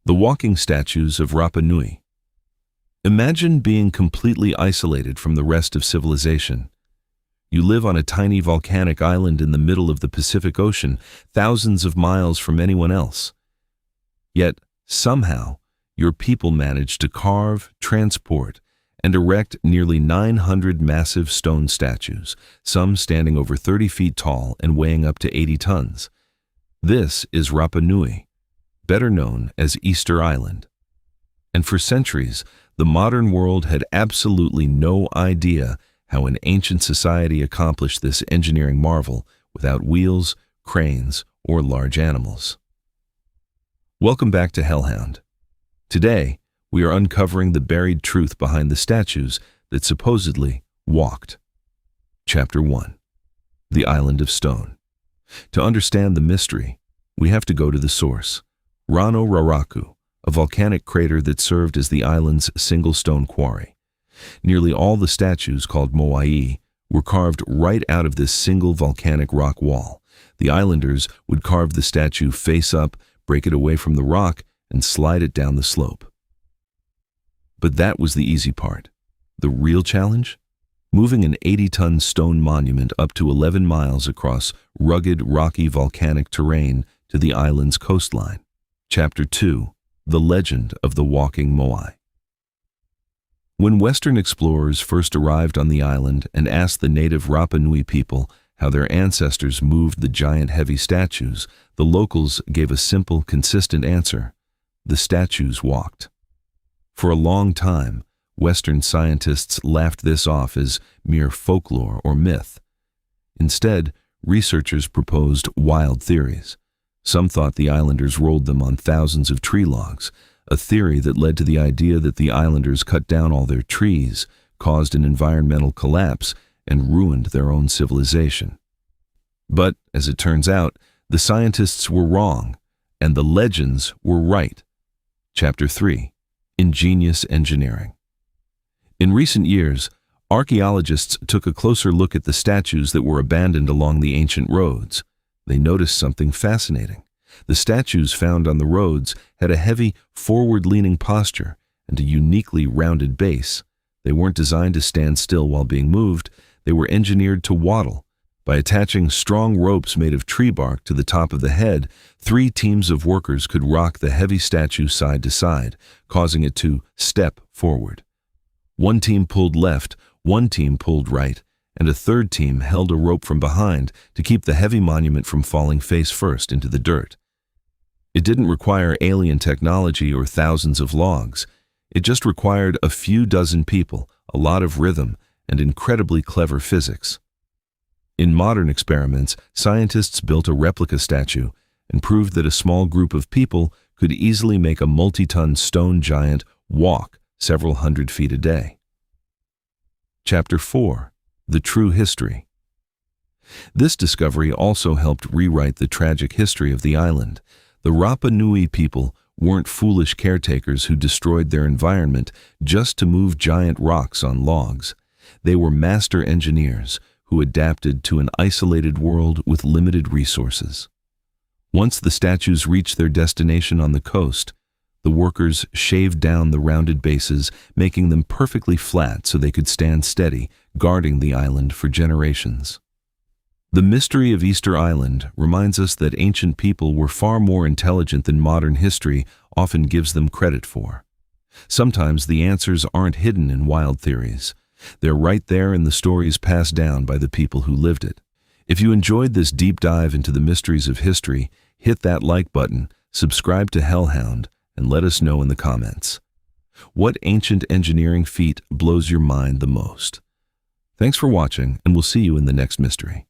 The walking statues of Rapa Nui. Imagine being completely isolated from the rest of civilization. You live on a tiny volcanic island in the middle of the Pacific Ocean, thousands of miles from anyone else. Yet, somehow, your people managed to carve, transport, and erect nearly 900 massive stone statues, some standing over 30 feet tall and weighing up to 80 tons. This is Rapa Nui, better known as Easter Island. And for centuries, the modern world had absolutely no idea how an ancient society accomplished this engineering marvel without wheels, cranes, or large animals. Welcome back to Hellhound. Today, we are uncovering the buried truth behind the statues that supposedly walked. Chapter 1. The Island of Stone. To understand the mystery, we have to go to the source, Rano Raraku, a volcanic crater that served as the island's single stone quarry. Nearly all the statues, called Moai, were carved right out of this single volcanic rock wall. The islanders would carve the statue face up, break it away from the rock, and slide it down the slope. But that was the easy part. The real challenge? Moving an 80-ton stone monument up to 11 miles across rugged, rocky volcanic terrain to the island's coastline. Chapter 2. The Legend of the Walking Moai. When Western explorers first arrived on the island and asked the native Rapa Nui people how their ancestors moved the giant heavy statues, the locals gave a simple, consistent answer. The statues walked. For a long time, Western scientists laughed this off as mere folklore or myth. Instead, researchers proposed wild theories. Some thought the islanders rolled them on thousands of tree logs, a theory that led to the idea that the islanders cut down all their trees, caused an environmental collapse, and ruined their own civilization. But, as it turns out, the scientists were wrong, and the legends were right. Chapter 3. Ingenious Engineering. In recent years, archaeologists took a closer look at the statues that were abandoned along the ancient roads. They noticed something fascinating. The statues found on the roads had a heavy, forward-leaning posture and a uniquely rounded base. They weren't designed to stand still while being moved. They were engineered to waddle. By attaching strong ropes made of tree bark to the top of the head, 3 teams of workers could rock the heavy statue side to side, causing it to step forward. One team pulled left, one team pulled right, and a third team held a rope from behind to keep the heavy monument from falling face first into the dirt. It didn't require alien technology or thousands of logs. It just required a few dozen people, a lot of rhythm, and incredibly clever physics. In modern experiments, scientists built a replica statue and proved that a small group of people could easily make a multi-ton stone giant walk several hundred feet a day. Chapter 4. The True History. This discovery also helped rewrite the tragic history of the island. The Rapa Nui people weren't foolish caretakers who destroyed their environment just to move giant rocks on logs. They were master engineers who adapted to an isolated world with limited resources. Once the statues reached their destination on the coast, the workers shaved down the rounded bases, making them perfectly flat so they could stand steady, guarding the island for generations. The mystery of Easter Island reminds us that ancient people were far more intelligent than modern history often gives them credit for. Sometimes the answers aren't hidden in wild theories. They're right there in the stories passed down by the people who lived it. If you enjoyed this deep dive into the mysteries of history, hit that like button, subscribe to Hellhound, and let us know in the comments. What ancient engineering feat blows your mind the most? Thanks for watching, and we'll see you in the next mystery.